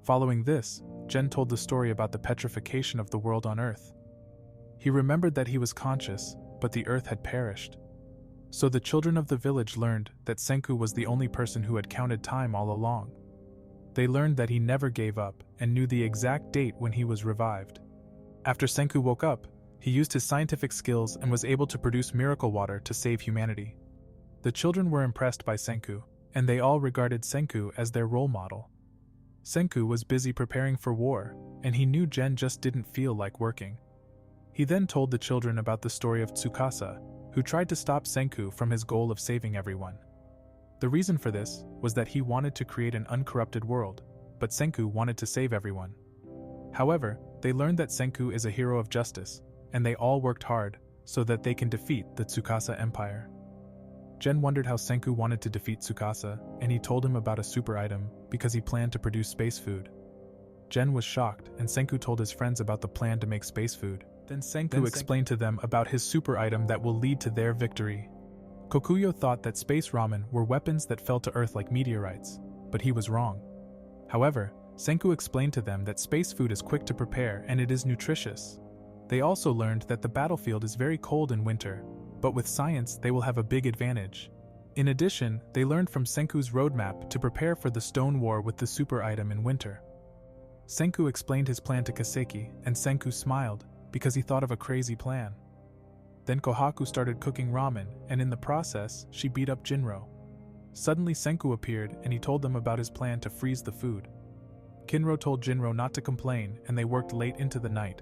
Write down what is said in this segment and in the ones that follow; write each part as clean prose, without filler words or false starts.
Following this, Gen told the story about the petrification of the world on Earth. He remembered that he was conscious, but the Earth had perished. So the children of the village learned that Senku was the only person who had counted time all along. They learned that he never gave up and knew the exact date when he was revived. After Senku woke up, he used his scientific skills and was able to produce miracle water to save humanity. The children were impressed by Senku, and they all regarded Senku as their role model. Senku was busy preparing for war, and he knew Gen just didn't feel like working. He then told the children about the story of Tsukasa, who tried to stop Senku from his goal of saving everyone. The reason for this was that he wanted to create an uncorrupted world, but Senku wanted to save everyone. However, they learned that Senku is a hero of justice, and they all worked hard so that they can defeat the Tsukasa Empire. Gen wondered how Senku wanted to defeat Tsukasa, and he told him about a super item because he planned to produce space food. Gen was shocked, and Senku told his friends about the plan to make space food. Then Senku explained to them about his super item that will lead to their victory. Kokuyo thought that space ramen were weapons that fell to Earth like meteorites, but he was wrong. However, Senku explained to them that space food is quick to prepare and it is nutritious. They also learned that the battlefield is very cold in winter, but with science they will have a big advantage. In addition, they learned from Senku's roadmap to prepare for the Stone War with the super item in winter. Senku explained his plan to Kaseki, and Senku smiled, because he thought of a crazy plan. Then Kohaku started cooking ramen, and in the process, she beat up Jinro. Suddenly Senku appeared and he told them about his plan to freeze the food. Kinro told Jinro not to complain, and they worked late into the night.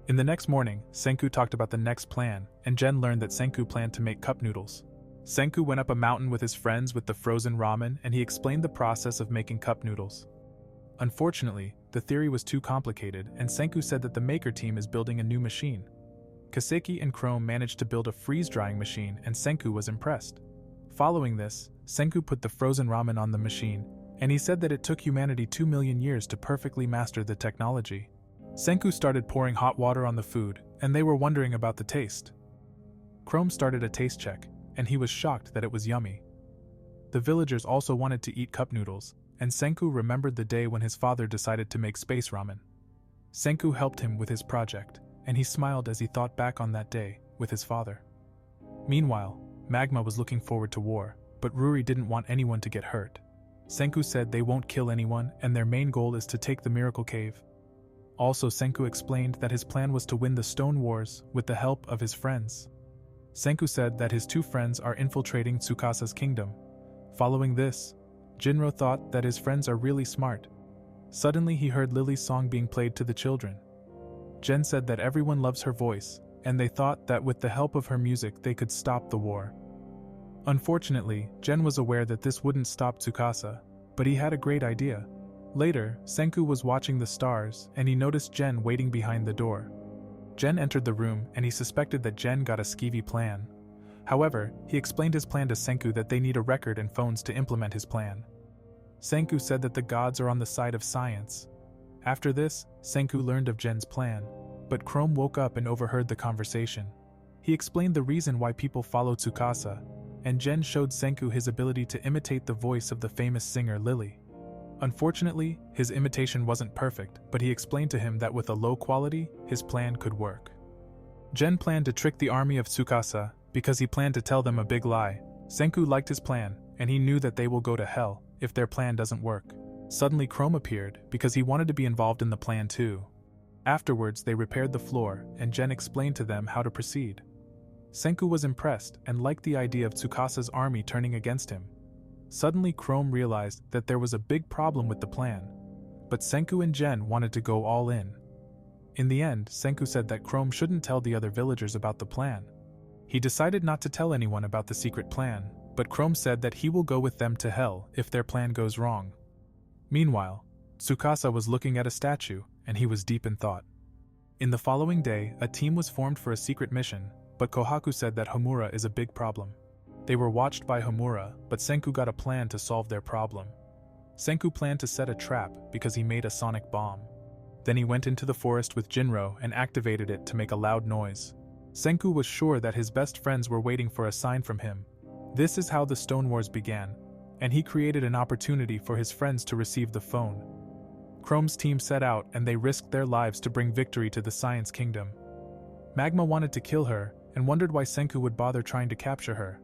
In the next morning, Senku talked about the next plan, and Gen learned that Senku planned to make cup noodles. Senku went up a mountain with his friends with the frozen ramen, and he explained the process of making cup noodles. Unfortunately, the theory was too complicated, and Senku said that the maker team is building a new machine. Kaseki and Chrome managed to build a freeze-drying machine, and Senku was impressed. Following this, Senku put the frozen ramen on the machine, and he said that it took humanity 2 million years to perfectly master the technology. Senku started pouring hot water on the food, and they were wondering about the taste. Chrome started a taste check, and he was shocked that it was yummy. The villagers also wanted to eat cup noodles, and Senku remembered the day when his father decided to make space ramen. Senku helped him with his project, and he smiled as he thought back on that day with his father. Meanwhile, Magma was looking forward to war, but Ruri didn't want anyone to get hurt. Senku said they won't kill anyone and their main goal is to take the Miracle Cave. Also, Senku explained that his plan was to win the Stone Wars with the help of his friends. Senku said that his 2 friends are infiltrating Tsukasa's kingdom. Following this, Jinro thought that his friends are really smart. Suddenly he heard Lily's song being played to the children. Gen said that everyone loves her voice, and they thought that with the help of her music they could stop the war. Unfortunately, Gen was aware that this wouldn't stop Tsukasa, but he had a great idea. Later, Senku was watching the stars, and he noticed Gen waiting behind the door. Gen entered the room, and he suspected that Gen got a skeevy plan. However, he explained his plan to Senku that they need a record and phones to implement his plan. Senku said that the gods are on the side of science. After this, Senku learned of Gen's plan, but Chrome woke up and overheard the conversation. He explained the reason why people follow Tsukasa, and Gen showed Senku his ability to imitate the voice of the famous singer Lily. Unfortunately, his imitation wasn't perfect, but he explained to him that with a low quality, his plan could work. Gen planned to trick the army of Tsukasa, because he planned to tell them a big lie. Senku liked his plan, and he knew that they will go to hell if their plan doesn't work. Suddenly Chrome appeared, because he wanted to be involved in the plan too. Afterwards they repaired the floor, and Gen explained to them how to proceed. Senku was impressed and liked the idea of Tsukasa's army turning against him. Suddenly Chrome realized that there was a big problem with the plan, but Senku and Gen wanted to go all in. In the end, Senku said that Chrome shouldn't tell the other villagers about the plan. He decided not to tell anyone about the secret plan, but Chrome said that he will go with them to hell if their plan goes wrong. Meanwhile, Tsukasa was looking at a statue, and he was deep in thought. In the following day, a team was formed for a secret mission, but Kohaku said that Homura is a big problem. They were watched by Homura, but Senku got a plan to solve their problem. Senku planned to set a trap because he made a sonic bomb. Then he went into the forest with Jinro and activated it to make a loud noise. Senku was sure that his best friends were waiting for a sign from him. This is how the Stone Wars began, and he created an opportunity for his friends to receive the phone. Chrome's team set out and they risked their lives to bring victory to the Science Kingdom. Magma wanted to kill her and wondered why Senku would bother trying to capture her.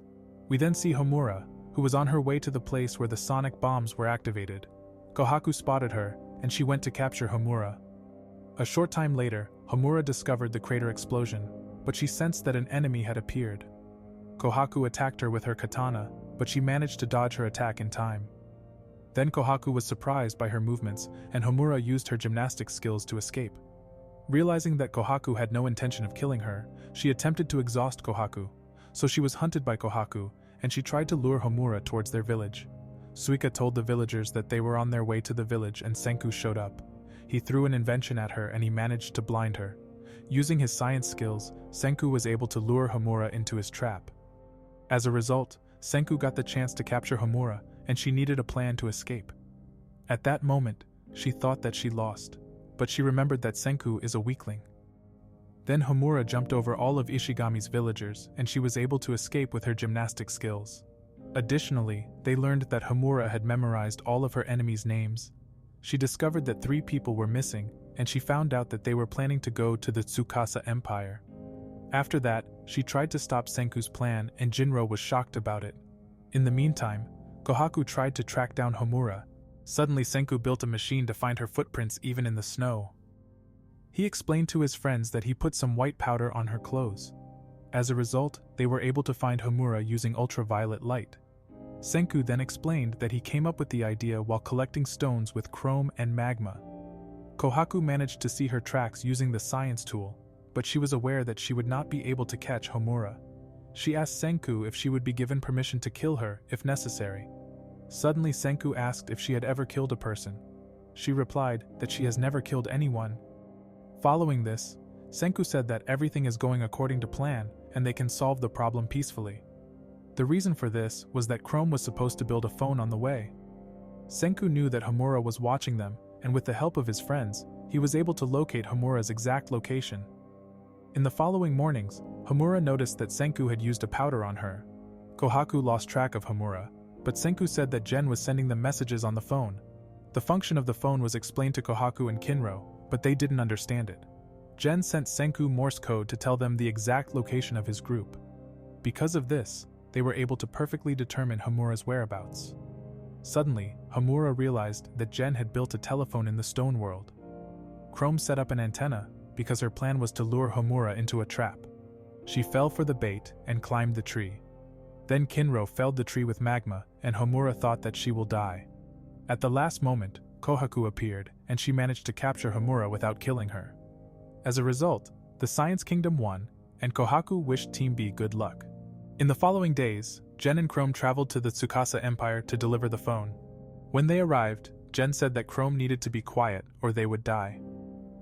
We then see Homura, who was on her way to the place where the sonic bombs were activated. Kohaku spotted her, and she went to capture Homura. A short time later, Homura discovered the crater explosion, but she sensed that an enemy had appeared. Kohaku attacked her with her katana, but she managed to dodge her attack in time. Then Kohaku was surprised by her movements, and Homura used her gymnastics skills to escape. Realizing that Kohaku had no intention of killing her, she attempted to exhaust Kohaku, so she was hunted by Kohaku, and she tried to lure Homura towards their village. Suika told the villagers that they were on their way to the village and Senku showed up. He threw an invention at her and he managed to blind her. Using his science skills, Senku was able to lure Homura into his trap. As a result, Senku got the chance to capture Homura, and she needed a plan to escape. At that moment, she thought that she lost, but she remembered that Senku is a weakling. Then Homura jumped over all of Ishigami's villagers, and she was able to escape with her gymnastic skills. Additionally, they learned that Homura had memorized all of her enemies' names. She discovered that 3 people were missing, and she found out that they were planning to go to the Tsukasa Empire. After that, she tried to stop Senku's plan, and Jinro was shocked about it. In the meantime, Kohaku tried to track down Homura. Suddenly Senku built a machine to find her footprints even in the snow. He explained to his friends that he put some white powder on her clothes. As a result, they were able to find Homura using ultraviolet light. Senku then explained that he came up with the idea while collecting stones with chrome and magma. Kohaku managed to see her tracks using the science tool, but she was aware that she would not be able to catch Homura. She asked Senku if she would be given permission to kill her if necessary. Suddenly Senku asked if she had ever killed a person. She replied that she has never killed anyone. Following this, Senku said that everything is going according to plan and they can solve the problem peacefully. The reason for this was that Chrome was supposed to build a phone on the way. Senku knew that Homura was watching them, and with the help of his friends, he was able to locate Homura's exact location. In the following mornings, Homura noticed that Senku had used a powder on her. Kohaku lost track of Homura, but Senku said that Gen was sending them messages on the phone. The function of the phone was explained to Kohaku and Kinro, but they didn't understand it. Gen sent Senku Morse code to tell them the exact location of his group. Because of this, they were able to perfectly determine Homura's whereabouts. Suddenly, Homura realized that Gen had built a telephone in the stone world. Chrome set up an antenna because her plan was to lure Homura into a trap. She fell for the bait and climbed the tree. Then Kinro felled the tree with magma, and Homura thought that she will die. At the last moment, Kohaku appeared, and she managed to capture Homura without killing her. As a result, the Science Kingdom won, and Kohaku wished Team B good luck. In the following days, Gen and Chrome traveled to the Tsukasa Empire to deliver the phone. When they arrived, Gen said that Chrome needed to be quiet or they would die.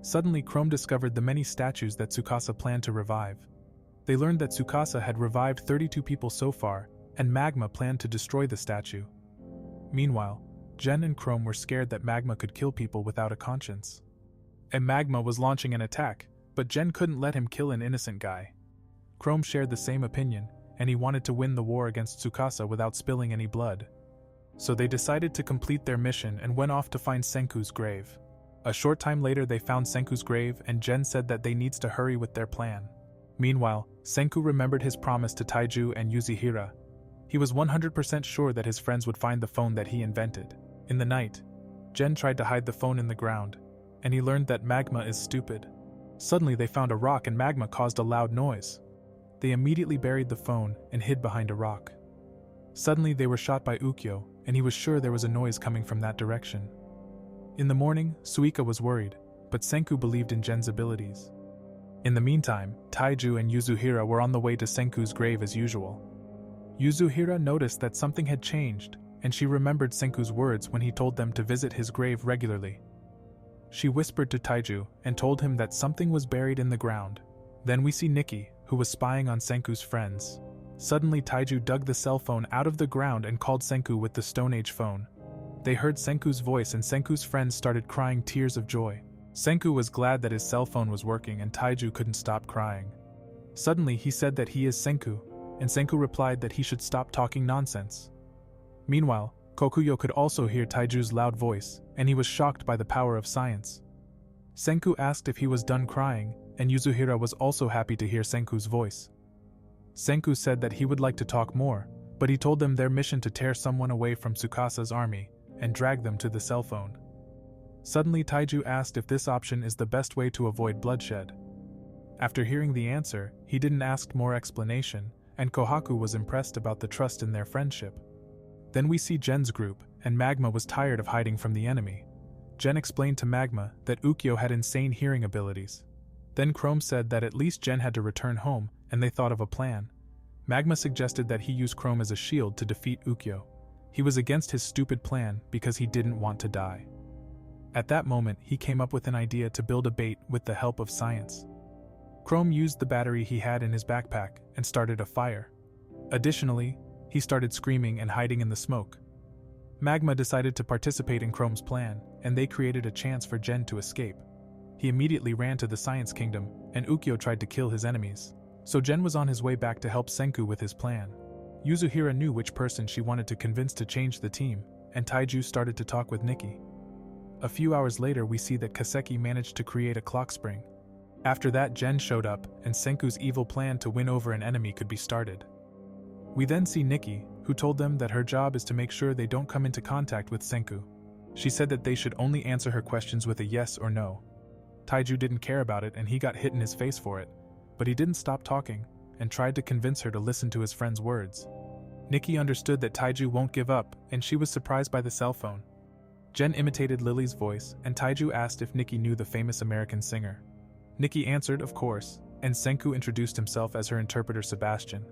Suddenly Chrome discovered the many statues that Tsukasa planned to revive. They learned that Tsukasa had revived 32 people so far, and Magma planned to destroy the statue. Meanwhile, Gen and Chrome were scared that Magma could kill people without a conscience. And Magma was launching an attack, but Gen couldn't let him kill an innocent guy. Chrome shared the same opinion, and he wanted to win the war against Tsukasa without spilling any blood. So they decided to complete their mission and went off to find Senku's grave. A short time later they found Senku's grave, and Gen said that they needs to hurry with their plan. Meanwhile, Senku remembered his promise to Taiju and Yuzihira. He was 100% sure that his friends would find the phone that he invented. In the night, Gen tried to hide the phone in the ground, and he learned that Magma is stupid. Suddenly they found a rock and Magma caused a loud noise. They immediately buried the phone and hid behind a rock. Suddenly they were shot by Ukyo, and he was sure there was a noise coming from that direction. In the morning, Suika was worried, but Senku believed in Gen's abilities. In the meantime, Taiju and Yuzuhira were on the way to Senku's grave as usual. Yuzuhira noticed that something had changed, and she remembered Senku's words when he told them to visit his grave regularly. She whispered to Taiju and told him that something was buried in the ground. Then we see Nikki, who was spying on Senku's friends. Suddenly Taiju dug the cell phone out of the ground and called Senku with the Stone Age phone. They heard Senku's voice and Senku's friends started crying tears of joy. Senku was glad that his cell phone was working and Taiju couldn't stop crying. Suddenly he said that he is Senku, and Senku replied that he should stop talking nonsense. Meanwhile, Kokuyo could also hear Taiju's loud voice, and he was shocked by the power of science. Senku asked if he was done crying, and Yasuhira was also happy to hear Senku's voice. Senku said that he would like to talk more, but he told them their mission to tear someone away from Tsukasa's army and drag them to the cell phone. Suddenly Taiju asked if this option is the best way to avoid bloodshed. After hearing the answer, he didn't ask more explanation, and Kohaku was impressed about the trust in their friendship. Then we see Gen's group, and Magma was tired of hiding from the enemy. Gen explained to Magma that Ukyo had insane hearing abilities. Then Chrome said that at least Gen had to return home, and they thought of a plan. Magma suggested that he use Chrome as a shield to defeat Ukyo. He was against his stupid plan because he didn't want to die. At that moment, he came up with an idea to build a bait with the help of science. Chrome used the battery he had in his backpack and started a fire. Additionally, he started screaming and hiding in the smoke. Magma decided to participate in Chrome's plan, and they created a chance for Gen to escape. He immediately ran to the Science Kingdom, and Ukyo tried to kill his enemies. So Gen was on his way back to help Senku with his plan. Yasuhira knew which person she wanted to convince to change the team, and Taiju started to talk with Nikki. A few hours later we see that Kaseki managed to create a clock spring. After that Gen showed up, and Senku's evil plan to win over an enemy could be started. We then see Nikki, who told them that her job is to make sure they don't come into contact with Senku. She said that they should only answer her questions with a yes or no. Taiju didn't care about it and he got hit in his face for it, but he didn't stop talking, and tried to convince her to listen to his friend's words. Nikki understood that Taiju won't give up, and she was surprised by the cell phone. Gen imitated Lily's voice, and Taiju asked if Nikki knew the famous American singer. Nikki answered, of course, and Senku introduced himself as her interpreter Sebastian.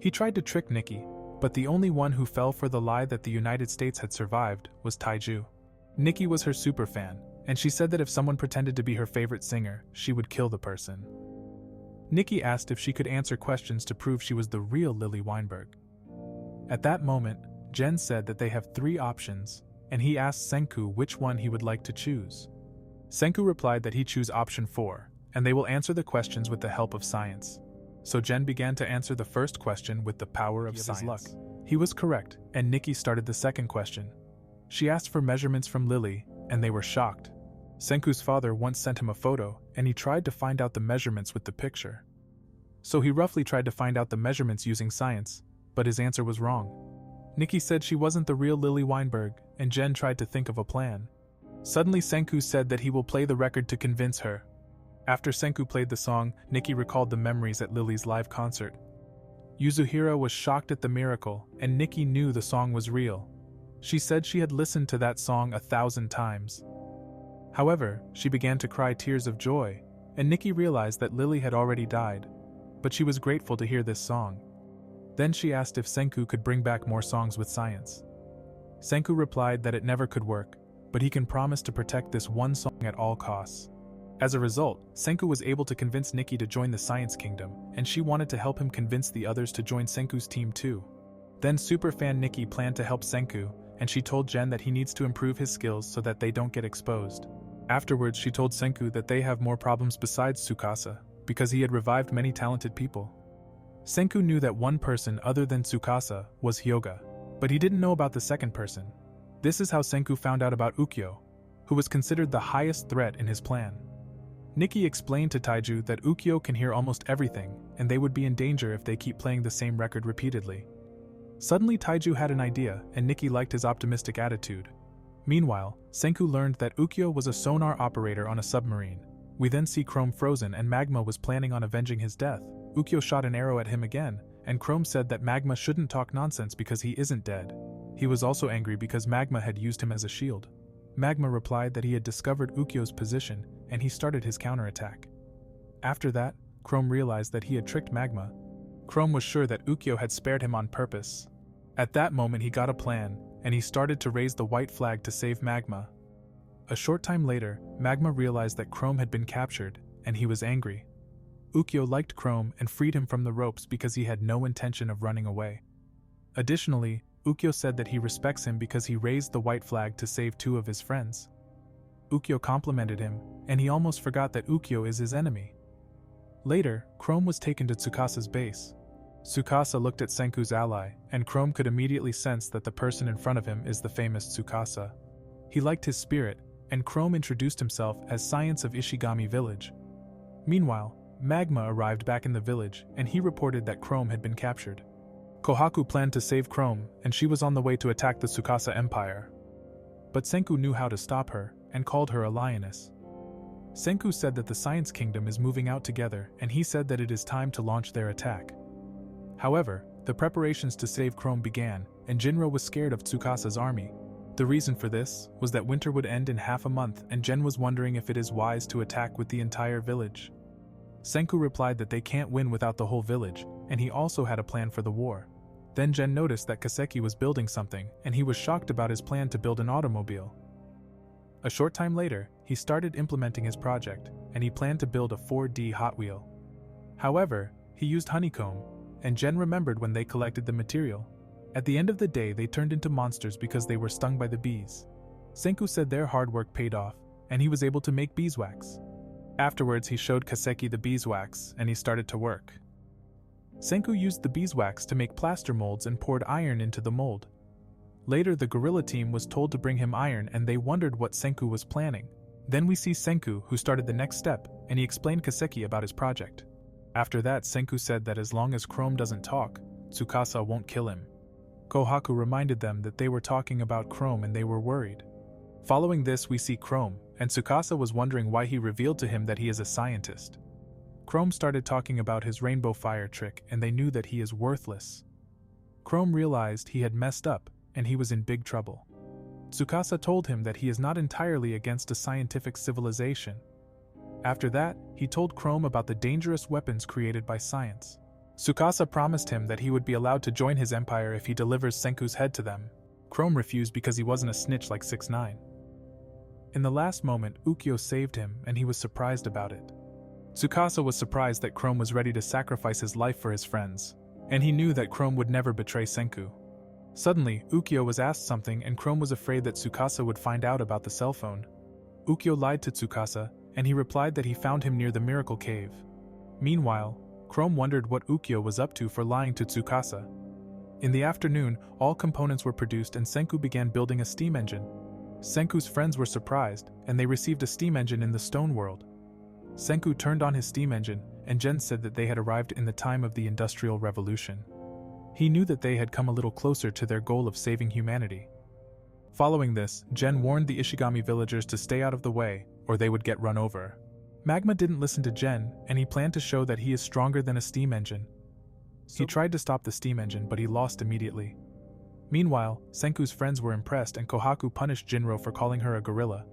He tried to trick Nikki, but the only one who fell for the lie that the United States had survived was Taiju. Nikki was her superfan, and she said that if someone pretended to be her favorite singer, she would kill the person. Nikki asked if she could answer questions to prove she was the real Lily Weinberg. At that moment, Gen said that they have 3 options, and he asked Senku which one he would like to choose. Senku replied that he'd choose option 4, and they will answer the questions with the help of science. So Gen began to answer the first question with the power of science. His luck. He was correct, and Nikki started the second question. She asked for measurements from Lily, and they were shocked. Senku's father once sent him a photo, and he tried to find out the measurements with the picture. So he roughly tried to find out the measurements using science, but his answer was wrong. Nikki said she wasn't the real Lily Weinberg, and Gen tried to think of a plan. Suddenly Senku said that he will play the record to convince her. After Senku played the song, Nikki recalled the memories at Lily's live concert. Yasuhira was shocked at the miracle, and Nikki knew the song was real. She said she had listened to that song 1,000 times. However, she began to cry tears of joy, and Nikki realized that Lily had already died, but she was grateful to hear this song. Then she asked if Senku could bring back more songs with science. Senku replied that it never could work, but he can promise to protect this one song at all costs. As a result, Senku was able to convince Nikki to join the Science Kingdom, and she wanted to help him convince the others to join Senku's team too. Then superfan Nikki planned to help Senku, and she told Gen that he needs to improve his skills so that they don't get exposed. Afterwards, she told Senku that they have more problems besides Tsukasa, because he had revived many talented people. Senku knew that one person other than Tsukasa was Hyoga, but he didn't know about the second person. This is how Senku found out about Ukyo, who was considered the highest threat in his plan. Nikki explained to Taiju that Ukyo can hear almost everything, and they would be in danger if they keep playing the same record repeatedly. Suddenly Taiju had an idea, and Nikki liked his optimistic attitude. Meanwhile, Senku learned that Ukyo was a sonar operator on a submarine. We then see Chrome frozen and Magma was planning on avenging his death. Ukyo shot an arrow at him again, and Chrome said that Magma shouldn't talk nonsense because he isn't dead. He was also angry because Magma had used him as a shield. Magma replied that he had discovered Ukyo's position, and he started his counterattack. After that, Chrome realized that he had tricked Magma. Chrome was sure that Ukyo had spared him on purpose. At that moment he got a plan, and he started to raise the white flag to save Magma. A short time later, Magma realized that Chrome had been captured, and he was angry. Ukyo liked Chrome and freed him from the ropes because he had no intention of running away. Additionally, Ukyo said that he respects him because he raised the white flag to save 2 of his friends. Ukyo complimented him, and he almost forgot that Ukyo is his enemy. Later, Chrome was taken to Tsukasa's base. Tsukasa looked at Senku's ally, and Chrome could immediately sense that the person in front of him is the famous Tsukasa. He liked his spirit, and Chrome introduced himself as Science of Ishigami Village. Meanwhile, Magma arrived back in the village, and he reported that Chrome had been captured. Kohaku planned to save Chrome, and she was on the way to attack the Tsukasa Empire. But Senku knew how to stop her, and called her a lioness. Senku said that the Science Kingdom is moving out together, and he said that it is time to launch their attack. However, the preparations to save Chrome began, and Jinro was scared of Tsukasa's army. The reason for this was that winter would end in half a month, and Gen was wondering if it is wise to attack with the entire village. Senku replied that they can't win without the whole village, and he also had a plan for the war. Then Gen noticed that Kaseki was building something, and he was shocked about his plan to build an automobile. A short time later, he started implementing his project, and he planned to build a 4D Hot Wheel. However, he used honeycomb, and Gen remembered when they collected the material. At the end of the day, they turned into monsters because they were stung by the bees. Senku said their hard work paid off, and he was able to make beeswax. Afterwards, he showed Kaseki the beeswax, and he started to work. Senku used the beeswax to make plaster molds and poured iron into the mold. Later, the gorilla team was told to bring him iron, and they wondered what Senku was planning. Then we see Senku, who started the next step, and he explained Kaseki about his project. After that, Senku said that as long as Chrome doesn't talk, Tsukasa won't kill him. Kohaku reminded them that they were talking about Chrome and they were worried. Following this, we see Chrome, and Tsukasa was wondering why he revealed to him that he is a scientist. Chrome started talking about his rainbow fire trick, and they knew that he is worthless. Chrome realized he had messed up, and he was in big trouble. Tsukasa told him that he is not entirely against a scientific civilization. After that, he told Chrome about the dangerous weapons created by science. Tsukasa promised him that he would be allowed to join his empire if he delivers Senku's head to them. Chrome refused because he wasn't a snitch like 6ix9ine. In the last moment, Ukyo saved him, and he was surprised about it. Tsukasa was surprised that Chrome was ready to sacrifice his life for his friends, and he knew that Chrome would never betray Senku. Suddenly, Ukyo was asked something, and Chrome was afraid that Tsukasa would find out about the cell phone. Ukyo lied to Tsukasa, and he replied that he found him near the Miracle Cave. Meanwhile, Chrome wondered what Ukyo was up to for lying to Tsukasa. In the afternoon, all components were produced and Senku began building a steam engine. Senku's friends were surprised, and they received a steam engine in the stone world. Senku turned on his steam engine, and Gen said that they had arrived in the time of the Industrial Revolution. He knew that they had come a little closer to their goal of saving humanity. Following this, Gen warned the Ishigami villagers to stay out of the way, or they would get run over. Magma didn't listen to Gen, and he planned to show that he is stronger than a steam engine. He tried to stop the steam engine, but he lost immediately. Meanwhile, Senku's friends were impressed, and Kohaku punished Jinro for calling her a gorilla.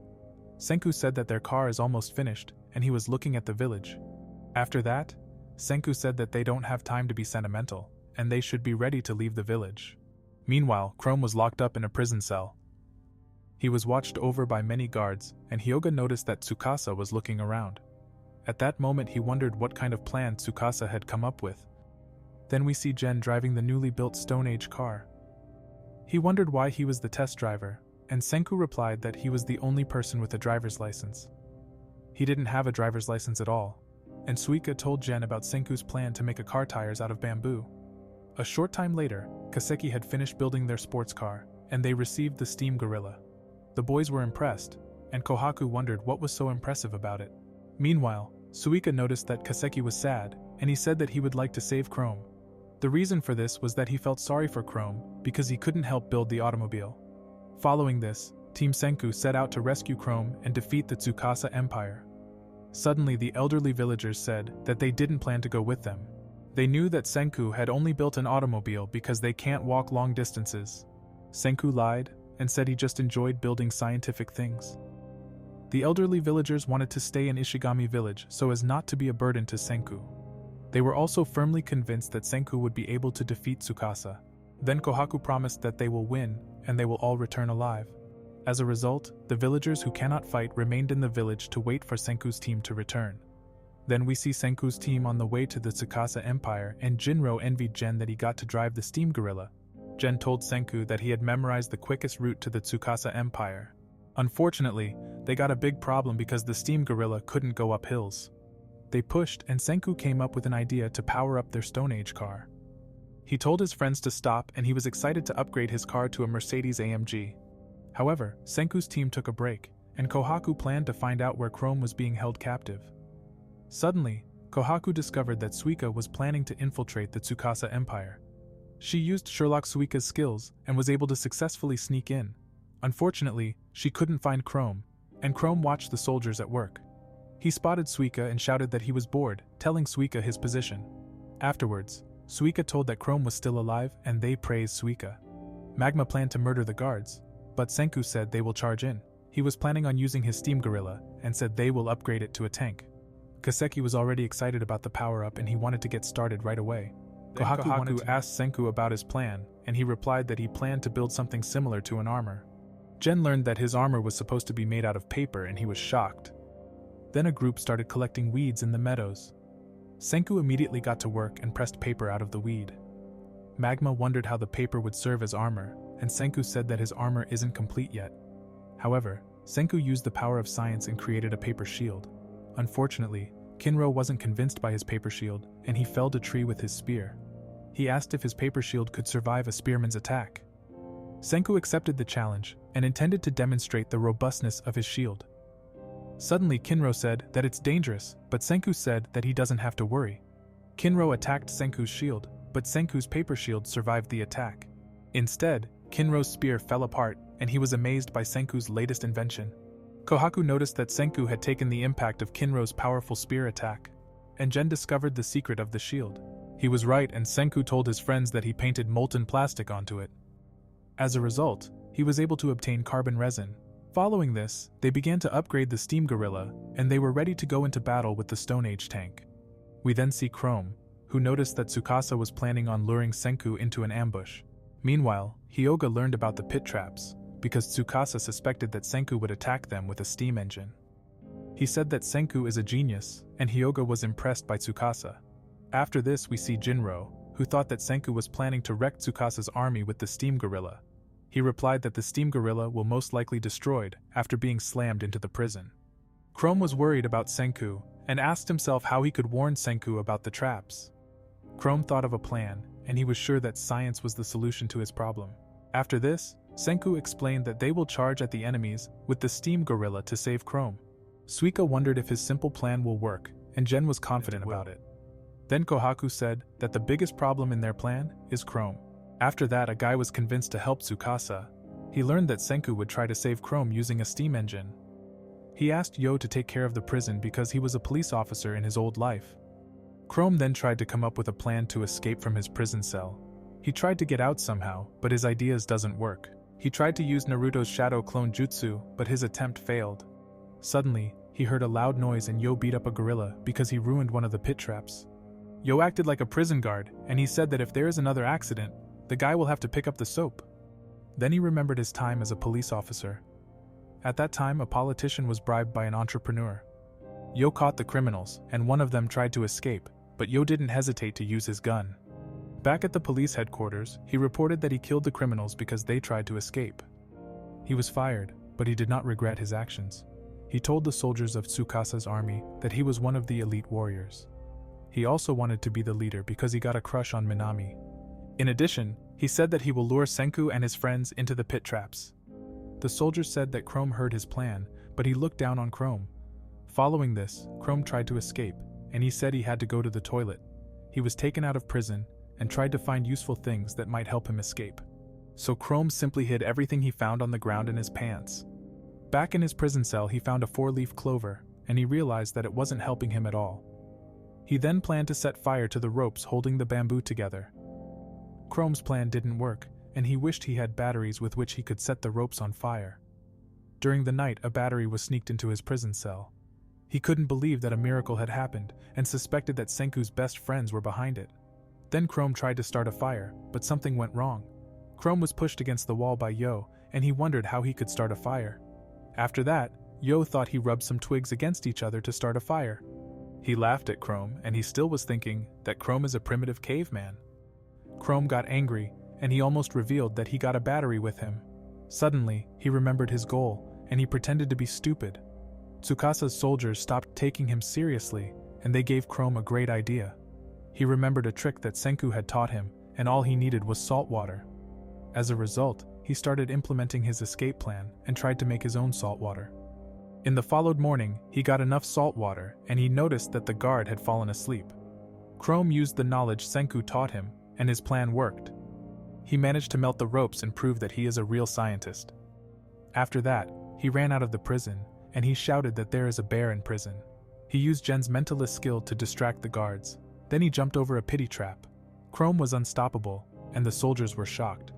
Senku said that their car is almost finished, and he was looking at the village. After that, Senku said that they don't have time to be sentimental, and they should be ready to leave the village. Meanwhile, Chrome was locked up in a prison cell. He was watched over by many guards, and Hyoga noticed that Tsukasa was looking around. At that moment, he wondered what kind of plan Tsukasa had come up with. Then we see Gen driving the newly built Stone Age car. He wondered why he was the test driver, and Senku replied that he was the only person with a driver's license. He didn't have a driver's license at all, and Suika told Gen about Senku's plan to make a car tires out of bamboo. A short time later, Kaseki had finished building their sports car, and they received the Steam Gorilla. The boys were impressed, and Kohaku wondered what was so impressive about it. Meanwhile, Suika noticed that Kaseki was sad, and he said that he would like to save Chrome. The reason for this was that he felt sorry for Chrome because he couldn't help build the automobile. Following this, Team Senku set out to rescue Chrome and defeat the Tsukasa Empire. Suddenly, the elderly villagers said that they didn't plan to go with them. They knew that Senku had only built an automobile because they can't walk long distances. Senku lied and said he just enjoyed building scientific things. The elderly villagers wanted to stay in Ishigami village so as not to be a burden to Senku. They were also firmly convinced that Senku would be able to defeat Tsukasa. Then Kohaku promised that they will win, and they will all return alive. As a result, the villagers who cannot fight remained in the village to wait for Senku's team to return. Then we see Senku's team on the way to the Tsukasa Empire, and Jinro envied Gen that he got to drive the Steam Gorilla. Gen told Senku that he had memorized the quickest route to the Tsukasa Empire. Unfortunately, they got a big problem because the Steam Gorilla couldn't go up hills. They pushed, and Senku came up with an idea to power up their Stone Age car. He told his friends to stop and he was excited to upgrade his car to a Mercedes AMG. However, Senku's team took a break, and Kohaku planned to find out where Chrome was being held captive. Suddenly, Kohaku discovered that Suika was planning to infiltrate the Tsukasa Empire. She used Sherlock Suika's skills and was able to successfully sneak in. Unfortunately, she couldn't find Chrome, and Chrome watched the soldiers at work. He spotted Suika and shouted that he was bored, telling Suika his position. Afterwards, Suika told that Chrome was still alive and they praised Suika. Magma planned to murder the guards, but Senku said they will charge in. He was planning on using his steam gorilla and said they will upgrade it to a tank. Kaseki was already excited about the power-up and he wanted to get started right away. Kohaku asked Senku about his plan, and he replied that he planned to build something similar to an armor. Gen learned that his armor was supposed to be made out of paper and he was shocked. Then a group started collecting weeds in the meadows. Senku immediately got to work and pressed paper out of the weed. Magma wondered how the paper would serve as armor, and Senku said that his armor isn't complete yet. However, Senku used the power of science and created a paper shield. Unfortunately, Kinro wasn't convinced by his paper shield, and he felled a tree with his spear. He asked if his paper shield could survive a spearman's attack. Senku accepted the challenge and intended to demonstrate the robustness of his shield. Suddenly, Kinro said that it's dangerous, but Senku said that he doesn't have to worry. Kinro attacked Senku's shield, but Senku's paper shield survived the attack. Instead, Kinro's spear fell apart, and he was amazed by Senku's latest invention. Kohaku noticed that Senku had taken the impact of Kinro's powerful spear attack, and Gen discovered the secret of the shield. He was right, and Senku told his friends that he painted molten plastic onto it. As a result, he was able to obtain carbon resin. Following this, they began to upgrade the steam gorilla, and they were ready to go into battle with the Stone Age tank. We then see Chrome, who noticed that Tsukasa was planning on luring Senku into an ambush. Meanwhile, Hyoga learned about the pit traps, because Tsukasa suspected that Senku would attack them with a steam engine. He said that Senku is a genius, and Hyoga was impressed by Tsukasa. After this, we see Jinro, who thought that Senku was planning to wreck Tsukasa's army with the steam gorilla. He replied that the steam gorilla will most likely destroyed after being slammed into the prison. Chrome was worried about Senku and asked himself how he could warn Senku about the traps. Chrome thought of a plan, and he was sure that science was the solution to his problem. After this, Senku explained that they will charge at the enemies with the steam gorilla to save Chrome. Suika wondered if his simple plan will work, and Gen was confident about it. Then Kohaku said that the biggest problem in their plan is Chrome. After that, a guy was convinced to help Tsukasa. He learned that Senku would try to save Chrome using a steam engine. He asked Yo to take care of the prison because he was a police officer in his old life. Chrome then tried to come up with a plan to escape from his prison cell. He tried to get out somehow, but his ideas doesn't work. He tried to use Naruto's shadow clone jutsu, but his attempt failed. Suddenly, he heard a loud noise and Yo beat up a gorilla because he ruined one of the pit traps. Yo acted like a prison guard, and he said that if there is another accident, the guy will have to pick up the soap. Then he remembered his time as a police officer. At that time, a politician was bribed by an entrepreneur. Yo caught the criminals, and one of them tried to escape, but Yo didn't hesitate to use his gun. Back at the police headquarters, he reported that he killed the criminals because they tried to escape. He was fired, but he did not regret his actions. He told the soldiers of Tsukasa's army that he was one of the elite warriors. He also wanted to be the leader because he got a crush on Minami. In addition, he said that he will lure Senku and his friends into the pit traps. The soldiers said that Chrome heard his plan, but he looked down on Chrome. Following this, Chrome tried to escape, and he said he had to go to the toilet. He was taken out of prison and tried to find useful things that might help him escape. So Chrome simply hid everything he found on the ground in his pants. Back in his prison cell, he found a 4-leaf clover, and he realized that it wasn't helping him at all. He then planned to set fire to the ropes holding the bamboo together. Chrome's plan didn't work, and he wished he had batteries with which he could set the ropes on fire. During the night, a battery was sneaked into his prison cell. He couldn't believe that a miracle had happened, and suspected that Senku's best friends were behind it. Then Chrome tried to start a fire, but something went wrong. Chrome was pushed against the wall by Yo, and he wondered how he could start a fire. After that, Yo thought he rubbed some twigs against each other to start a fire. He laughed at Chrome, and he still was thinking that Chrome is a primitive caveman. Chrome got angry, and he almost revealed that he got a battery with him. Suddenly, he remembered his goal, and he pretended to be stupid. Tsukasa's soldiers stopped taking him seriously, and they gave Chrome a great idea. He remembered a trick that Senku had taught him, and all he needed was salt water. As a result, he started implementing his escape plan and tried to make his own salt water. In the following morning, he got enough salt water and he noticed that the guard had fallen asleep. Chrome used the knowledge Senku taught him, and his plan worked. He managed to melt the ropes and prove that he is a real scientist. After that, he ran out of the prison, and he shouted that there is a bear in prison. He used Gen's mentalist skill to distract the guards. Then he jumped over a pity trap. Chrome was unstoppable, and the soldiers were shocked.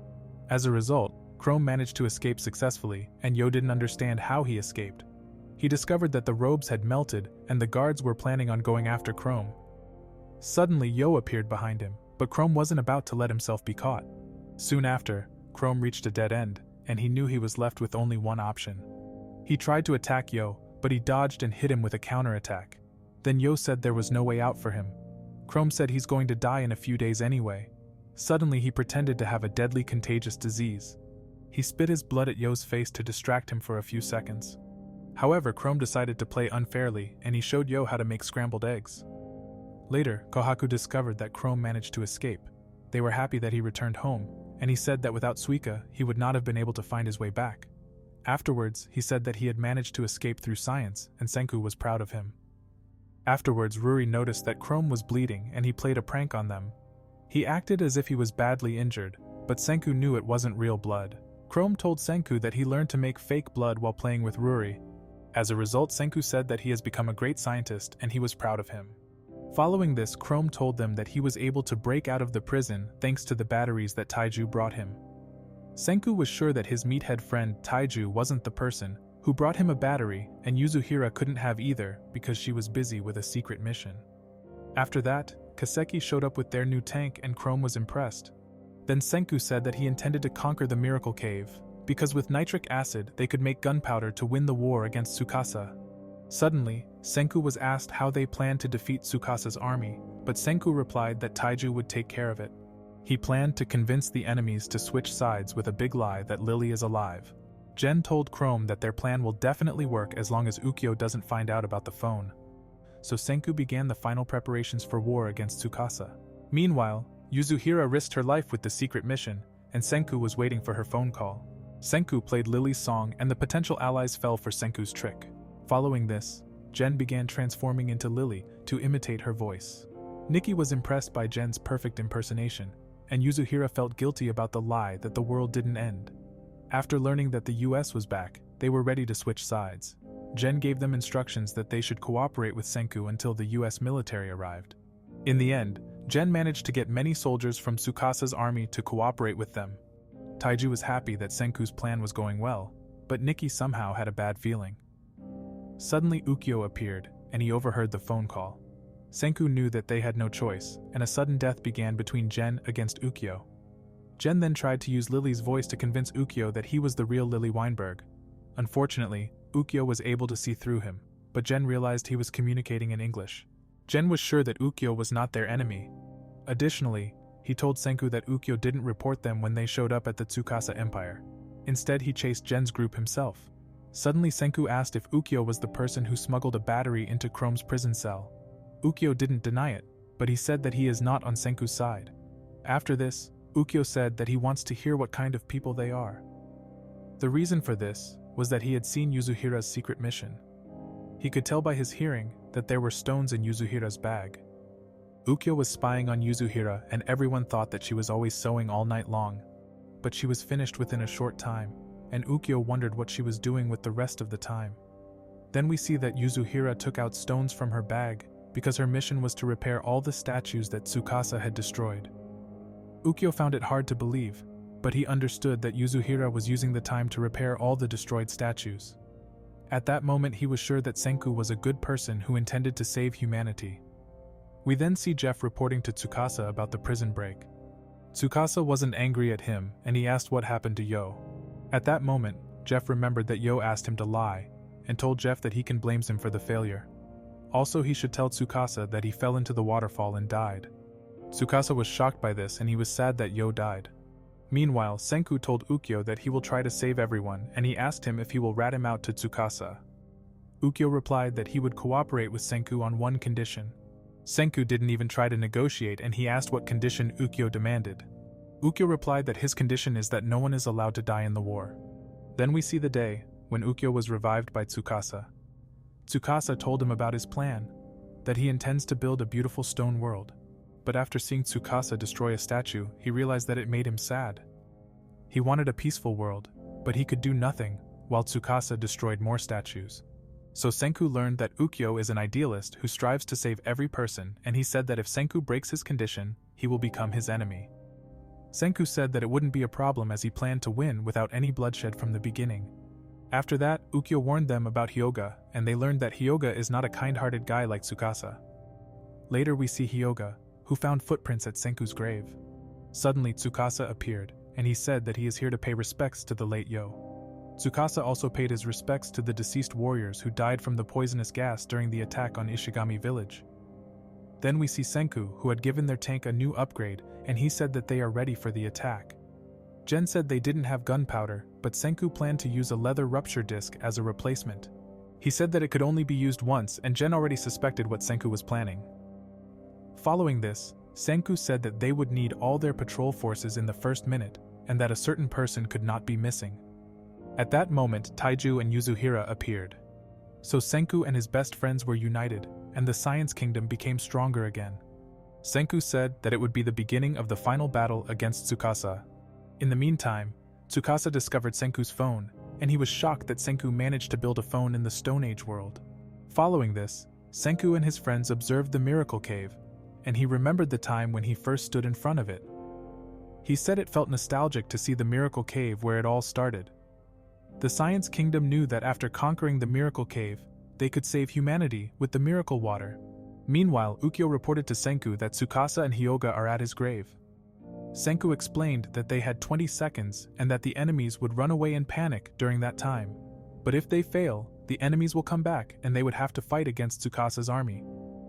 As a result, Chrome managed to escape successfully, and Yo didn't understand how he escaped. He discovered that the robes had melted, and the guards were planning on going after Chrome. Suddenly, Yo appeared behind him, but Chrome wasn't about to let himself be caught. Soon after, Chrome reached a dead end, and he knew he was left with only one option. He tried to attack Yo, but he dodged and hit him with a counterattack. Then Yo said there was no way out for him. Chrome said he's going to die in a few days anyway. Suddenly he pretended to have a deadly contagious disease. He spit his blood at Yo's face to distract him for a few seconds. However, Chrome decided to play unfairly, and he showed Yo how to make scrambled eggs. Later, Kohaku discovered that Chrome managed to escape. They were happy that he returned home, and he said that without Suika, he would not have been able to find his way back. Afterwards, he said that he had managed to escape through science, and Senku was proud of him. Afterwards, Ruri noticed that Chrome was bleeding and he played a prank on them. He acted as if he was badly injured, but Senku knew it wasn't real blood. Chrome told Senku that he learned to make fake blood while playing with Ruri. As a result, Senku said that he has become a great scientist and he was proud of him. Following this, Chrome told them that he was able to break out of the prison thanks to the batteries that Taiju brought him. Senku was sure that his meathead friend Taiju wasn't the person who brought him a battery, and Yuzuhira couldn't have either because she was busy with a secret mission. After that, Kaseki showed up with their new tank and Chrome was impressed. Then Senku said that he intended to conquer the Miracle Cave, because with nitric acid they could make gunpowder to win the war against Tsukasa. Suddenly, Senku was asked how they planned to defeat Tsukasa's army, but Senku replied that Taiju would take care of it. He planned to convince the enemies to switch sides with a big lie that Lily is alive. Gen told Chrome that their plan will definitely work as long as Ukyo doesn't find out about the phone. So Senku began the final preparations for war against Tsukasa. Meanwhile, Yuzuhira risked her life with the secret mission, and Senku was waiting for her phone call. Senku played Lily's song and the potential allies fell for Senku's trick. Following this, Gen began transforming into Lily to imitate her voice. Nikki was impressed by Gen's perfect impersonation, and Yuzuhira felt guilty about the lie that the world didn't end. After learning that the US was back, they were ready to switch sides. Gen gave them instructions that they should cooperate with Senku until the US military arrived. In the end, Gen managed to get many soldiers from Tsukasa's army to cooperate with them. Taiju was happy that Senku's plan was going well, but Nikki somehow had a bad feeling. Suddenly Ukyo appeared, and he overheard the phone call. Senku knew that they had no choice, and a sudden death began between Gen against Ukyo. Gen then tried to use Lily's voice to convince Ukyo that he was the real Lily Weinberg. Unfortunately, Ukyo was able to see through him, but Gen realized he was communicating in English. Gen was sure that Ukyo was not their enemy. Additionally, he told Senku that Ukyo didn't report them when they showed up at the Tsukasa Empire. Instead, he chased Gen's group himself. Suddenly, Senku asked if Ukyo was the person who smuggled a battery into Chrome's prison cell. Ukyo didn't deny it, but he said that he is not on Senku's side. After this, Ukyo said that he wants to hear what kind of people they are. The reason for this was that he had seen Yuzuhira's secret mission. He could tell by his hearing that there were stones in Yuzuhira's bag. Ukyo was spying on Yuzuhira and everyone thought that she was always sewing all night long. But she was finished within a short time, and Ukyo wondered what she was doing with the rest of the time. Then we see that Yuzuhira took out stones from her bag because her mission was to repair all the statues that Tsukasa had destroyed. Ukyo found it hard to believe, but he understood that Yuzuhira was using the time to repair all the destroyed statues. At that moment he was sure that Senku was a good person who intended to save humanity. We then see Jeff reporting to Tsukasa about the prison break. Tsukasa wasn't angry at him and he asked what happened to Yo. At that moment, Jeff remembered that Yo asked him to lie, and told Jeff that he can blame him for the failure. Also, he should tell Tsukasa that he fell into the waterfall and died. Tsukasa was shocked by this and he was sad that Yo died. Meanwhile, Senku told Ukyo that he will try to save everyone and he asked him if he will rat him out to Tsukasa. Ukyo replied that he would cooperate with Senku on one condition. Senku didn't even try to negotiate and he asked what condition Ukyo demanded. Ukyo replied that his condition is that no one is allowed to die in the war. Then we see the day when Ukyo was revived by Tsukasa. Tsukasa told him about his plan, that he intends to build a beautiful stone world. But after seeing Tsukasa destroy a statue, he realized that it made him sad. He wanted a peaceful world, but he could do nothing, while Tsukasa destroyed more statues. So Senku learned that Ukyo is an idealist who strives to save every person, and he said that if Senku breaks his condition, he will become his enemy. Senku said that it wouldn't be a problem as he planned to win without any bloodshed from the beginning. After that, Ukyo warned them about Hyoga, and they learned that Hyoga is not a kind-hearted guy like Tsukasa. Later we see Hyoga, who found footprints at Senku's grave. Suddenly Tsukasa appeared, and he said that he is here to pay respects to the late Yo. Tsukasa also paid his respects to the deceased warriors who died from the poisonous gas during the attack on Ishigami village. Then we see Senku, who had given their tank a new upgrade, and he said that they are ready for the attack. Gen said they didn't have gunpowder, but Senku planned to use a leather rupture disc as a replacement. He said that it could only be used once, and Gen already suspected what Senku was planning. Following this, Senku said that they would need all their patrol forces in the first minute, and that a certain person could not be missing. At that moment, Taiju and Yuzuhira appeared. So Senku and his best friends were united, and the Science Kingdom became stronger again. Senku said that it would be the beginning of the final battle against Tsukasa. In the meantime, Tsukasa discovered Senku's phone, and he was shocked that Senku managed to build a phone in the Stone Age world. Following this, Senku and his friends observed the Miracle Cave, and he remembered the time when he first stood in front of it. He said it felt nostalgic to see the Miracle Cave where it all started. The Science Kingdom knew that after conquering the Miracle Cave, they could save humanity with the miracle water. Meanwhile, Ukyo reported to Senku that Tsukasa and Hyoga are at his grave. Senku explained that they had 20 seconds and that the enemies would run away in panic during that time. But if they fail, the enemies will come back and they would have to fight against Tsukasa's army.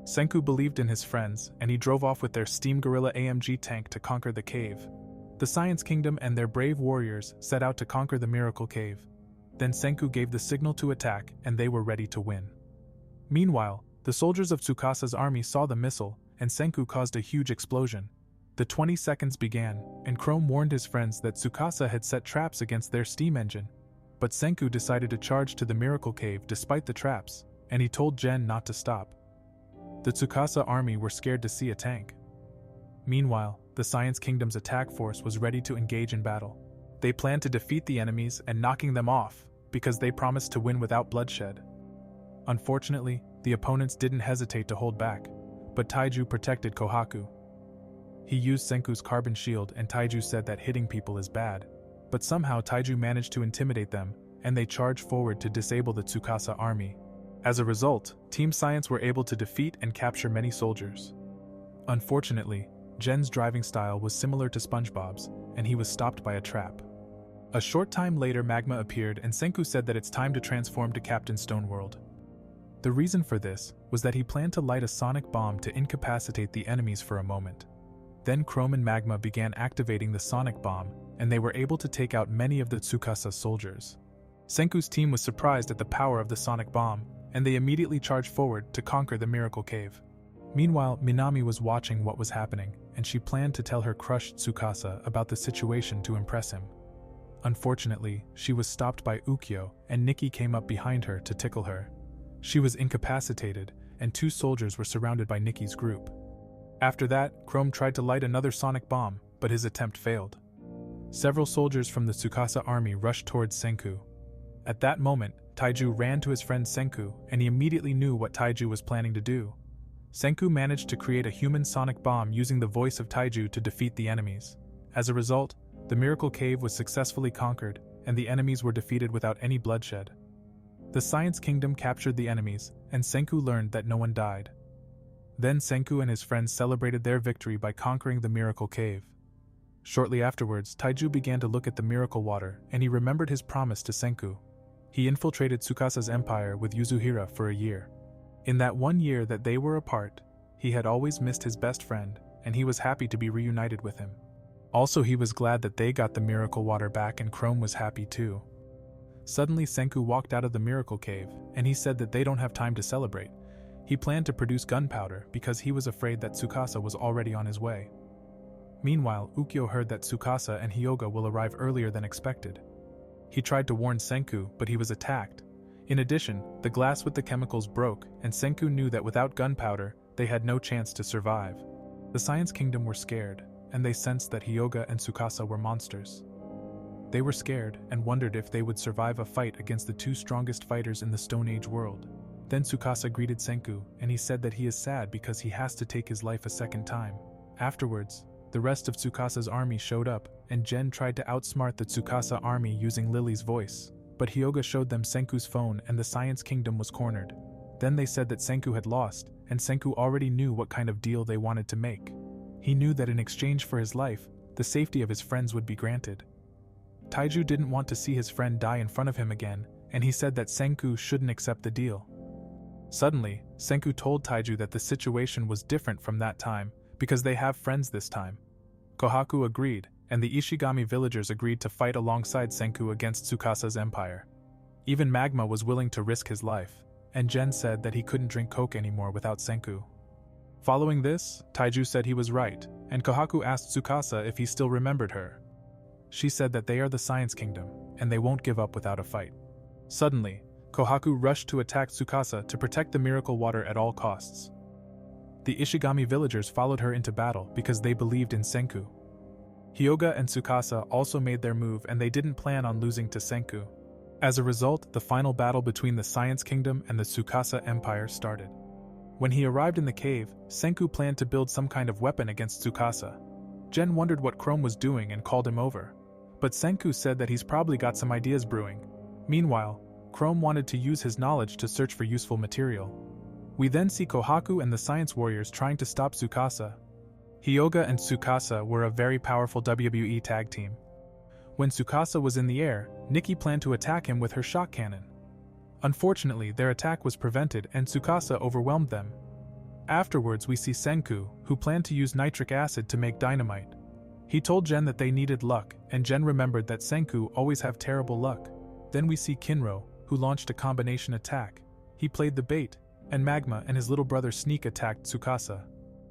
Senku believed in his friends, and he drove off with their Steam Gorilla AMG tank to conquer the cave. The Science Kingdom and their brave warriors set out to conquer the Miracle Cave. Then Senku gave the signal to attack, and they were ready to win. Meanwhile, the soldiers of Tsukasa's army saw the missile, and Senku caused a huge explosion. The 20 seconds began, and Chrome warned his friends that Tsukasa had set traps against their steam engine. But Senku decided to charge to the Miracle Cave despite the traps, and he told Gen not to stop. The Tsukasa army were scared to see a tank. Meanwhile, the Science Kingdom's attack force was ready to engage in battle. They planned to defeat the enemies and knocking them off, because they promised to win without bloodshed. Unfortunately, the opponents didn't hesitate to hold back, but Taiju protected Kohaku. He used Senku's carbon shield and Taiju said that hitting people is bad, but somehow Taiju managed to intimidate them, and they charged forward to disable the Tsukasa army. As a result, Team Science were able to defeat and capture many soldiers. Unfortunately, Gen's driving style was similar to SpongeBob's, and he was stopped by a trap. A short time later, magma appeared and Senku said that it's time to transform to Captain Stoneworld. The reason for this was that he planned to light a sonic bomb to incapacitate the enemies for a moment. Then Chrome and Magma began activating the sonic bomb, and they were able to take out many of the Tsukasa soldiers. Senku's team was surprised at the power of the sonic bomb, and they immediately charged forward to conquer the Miracle Cave. Meanwhile, Minami was watching what was happening, and she planned to tell her crush Tsukasa about the situation to impress him. Unfortunately, she was stopped by Ukyo, and Nikki came up behind her to tickle her. She was incapacitated, and 2 soldiers were surrounded by Nikki's group. After that, Chrome tried to light another sonic bomb, but his attempt failed. Several soldiers from the Tsukasa army rushed towards Senku. At that moment, Taiju ran to his friend Senku, and he immediately knew what Taiju was planning to do. Senku managed to create a human sonic bomb using the voice of Taiju to defeat the enemies. As a result, the Miracle Cave was successfully conquered, and the enemies were defeated without any bloodshed. The Science Kingdom captured the enemies, and Senku learned that no one died. Then Senku and his friends celebrated their victory by conquering the Miracle Cave. Shortly afterwards, Taiju began to look at the miracle water, and he remembered his promise to Senku. He infiltrated Tsukasa's empire with Yuzuhira for a year. In that 1 year that they were apart, he had always missed his best friend, and he was happy to be reunited with him. Also, he was glad that they got the miracle water back, and Chrome was happy too. Suddenly, Senku walked out of the Miracle Cave, and he said that they don't have time to celebrate. He planned to produce gunpowder because he was afraid that Tsukasa was already on his way. Meanwhile, Ukyo heard that Tsukasa and Hyoga will arrive earlier than expected. He tried to warn Senku, but he was attacked. In addition, the glass with the chemicals broke, and Senku knew that without gunpowder, they had no chance to survive. The Science Kingdom were scared, and they sensed that Hyoga and Tsukasa were monsters. They were scared and wondered if they would survive a fight against the two strongest fighters in the Stone Age world. Then Tsukasa greeted Senku, and he said that he is sad because he has to take his life a second time. Afterwards, the rest of Tsukasa's army showed up, and Gen tried to outsmart the Tsukasa army using Lily's voice. But Hyoga showed them Senku's phone and the Science Kingdom was cornered. Then they said that Senku had lost, and Senku already knew what kind of deal they wanted to make. He knew that in exchange for his life, the safety of his friends would be granted. Taiju didn't want to see his friend die in front of him again, and he said that Senku shouldn't accept the deal. Suddenly, Senku told Taiju that the situation was different from that time, because they have friends this time. Kohaku agreed, and the Ishigami villagers agreed to fight alongside Senku against Tsukasa's empire. Even Magma was willing to risk his life, and Gen said that he couldn't drink Coke anymore without Senku. Following this, Taiju said he was right, and Kohaku asked Tsukasa if he still remembered her. She said that they are the Science Kingdom, and they won't give up without a fight. Suddenly, Kohaku rushed to attack Tsukasa to protect the miracle water at all costs. The Ishigami villagers followed her into battle because they believed in Senku. Hyoga and Tsukasa also made their move and they didn't plan on losing to Senku. As a result, the final battle between the Science Kingdom and the Tsukasa Empire started. When he arrived in the cave, Senku planned to build some kind of weapon against Tsukasa. Gen wondered what Chrome was doing and called him over. But Senku said that he's probably got some ideas brewing. Meanwhile, Chrome wanted to use his knowledge to search for useful material. We then see Kohaku and the Science Warriors trying to stop Tsukasa. Hyoga and Tsukasa were a very powerful WWE tag team. When Tsukasa was in the air, Nikki planned to attack him with her shock cannon. Unfortunately, their attack was prevented and Tsukasa overwhelmed them. Afterwards, we see Senku, who planned to use nitric acid to make dynamite. He told Gen that they needed luck, and Gen remembered that Senku always have terrible luck. Then we see Kinro, who launched a combination attack. He played the bait, and Magma and his little brother Sneak attacked Tsukasa.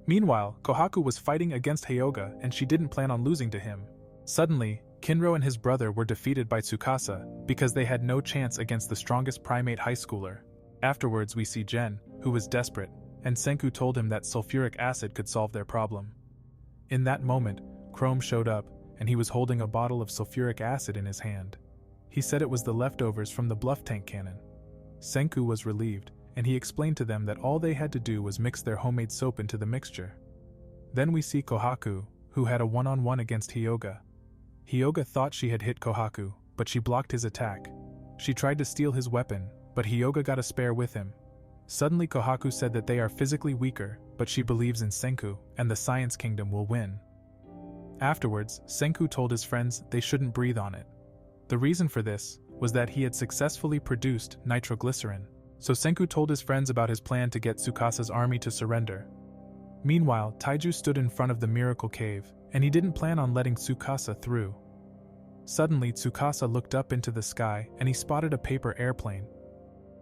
Meanwhile, Kohaku was fighting against Hyoga and she didn't plan on losing to him. Suddenly, Kinro and his brother were defeated by Tsukasa because they had no chance against the strongest primate high schooler. Afterwards, we see Gen, who was desperate, and Senku told him that sulfuric acid could solve their problem. In that moment, Chrome showed up, and he was holding a bottle of sulfuric acid in his hand. He said it was the leftovers from the bluff tank cannon. Senku was relieved, and he explained to them that all they had to do was mix their homemade soap into the mixture. Then we see Kohaku, who had a one-on-one against Hyoga. Hyoga thought she had hit Kohaku, but she blocked his attack. She tried to steal his weapon, but Hyoga got a spare with him. Suddenly Kohaku said that they are physically weaker, but she believes in Senku, and the Science Kingdom will win. Afterwards, Senku told his friends they shouldn't breathe on it. The reason for this was that he had successfully produced nitroglycerin. So Senku told his friends about his plan to get Tsukasa's army to surrender. Meanwhile, Taiju stood in front of the miracle cave, and he didn't plan on letting Tsukasa through. Suddenly, Tsukasa looked up into the sky and he spotted a paper airplane.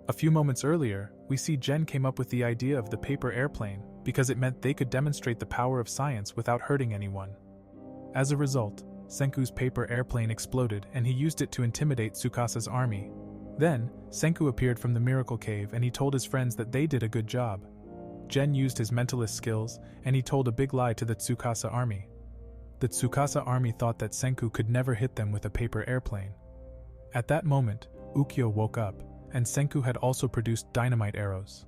A few moments earlier, we see Gen came up with the idea of the paper airplane because it meant they could demonstrate the power of science without hurting anyone. As a result, Senku's paper airplane exploded and he used it to intimidate Tsukasa's army. Then, Senku appeared from the miracle cave and he told his friends that they did a good job. Gen used his mentalist skills and he told a big lie to the Tsukasa army. The Tsukasa army thought that Senku could never hit them with a paper airplane. At that moment, Ukyo woke up, and Senku had also produced dynamite arrows.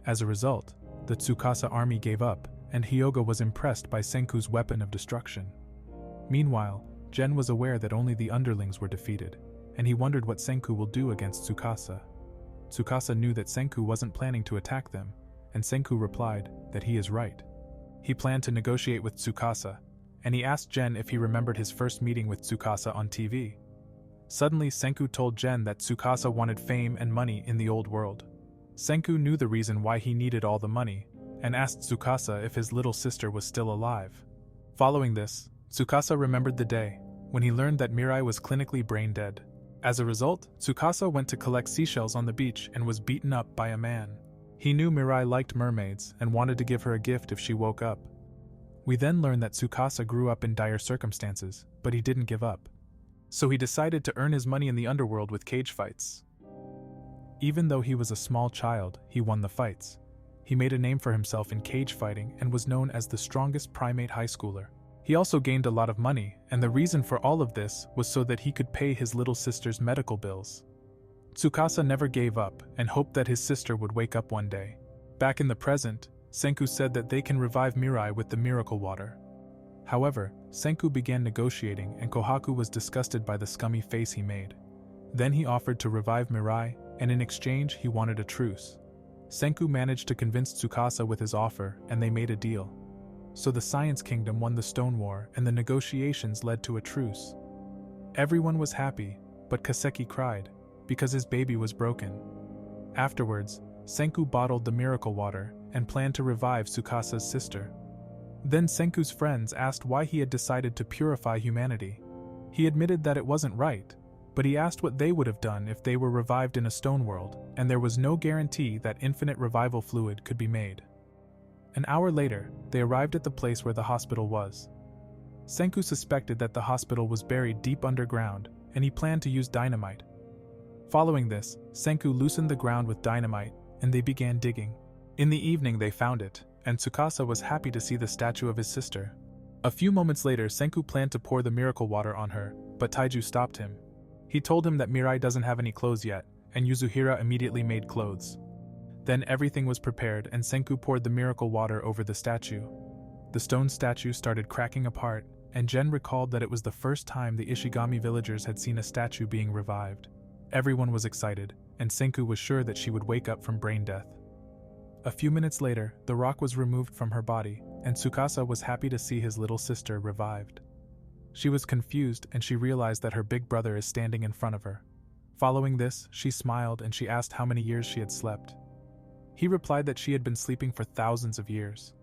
As a result, the Tsukasa army gave up, and Hyoga was impressed by Senku's weapon of destruction. Meanwhile, Gen was aware that only the underlings were defeated, and he wondered what Senku will do against Tsukasa. Tsukasa knew that Senku wasn't planning to attack them, and Senku replied that he is right. He planned to negotiate with Tsukasa, and he asked Gen if he remembered his first meeting with Tsukasa on TV. Suddenly, Senku told Gen that Tsukasa wanted fame and money in the old world. Senku knew the reason why he needed all the money, and asked Tsukasa if his little sister was still alive. Following this, Tsukasa remembered the day when he learned that Mirai was clinically brain dead. As a result, Tsukasa went to collect seashells on the beach and was beaten up by a man. He knew Mirai liked mermaids and wanted to give her a gift if she woke up. We then learn that Tsukasa grew up in dire circumstances, but he didn't give up. So he decided to earn his money in the underworld with cage fights. Even though he was a small child, he won the fights. He made a name for himself in cage fighting and was known as the strongest primate high schooler. He also gained a lot of money, and the reason for all of this was so that he could pay his little sister's medical bills. Tsukasa never gave up and hoped that his sister would wake up one day. Back in the present, Senku said that they can revive Mirai with the miracle water. However, Senku began negotiating and Kohaku was disgusted by the scummy face he made. Then he offered to revive Mirai, and in exchange he wanted a truce. Senku managed to convince Tsukasa with his offer and they made a deal. So the Science Kingdom won the Stone War and the negotiations led to a truce. Everyone was happy, but Kaseki cried, because his baby was broken. Afterwards, Senku bottled the miracle water and planned to revive Tsukasa's sister. Then Senku's friends asked why he had decided to purify humanity. He admitted that it wasn't right, but he asked what they would have done if they were revived in a stone world, and there was no guarantee that infinite revival fluid could be made. An hour later, they arrived at the place where the hospital was. Senku suspected that the hospital was buried deep underground, and he planned to use dynamite. Following this, Senku loosened the ground with dynamite, and they began digging. In the evening they found it, and Tsukasa was happy to see the statue of his sister. A few moments later, Senku planned to pour the miracle water on her, but Taiju stopped him. He told him that Mirai doesn't have any clothes yet, and Yuzuhira immediately made clothes. Then everything was prepared and Senku poured the miracle water over the statue. The stone statue started cracking apart, and Jen recalled that it was the first time the Ishigami villagers had seen a statue being revived. Everyone was excited, and Senku was sure that she would wake up from brain death. A few minutes later, the rock was removed from her body, and Tsukasa was happy to see his little sister revived. She was confused and she realized that her big brother is standing in front of her. Following this, she smiled and she asked how many years she had slept. He replied that she had been sleeping for thousands of years.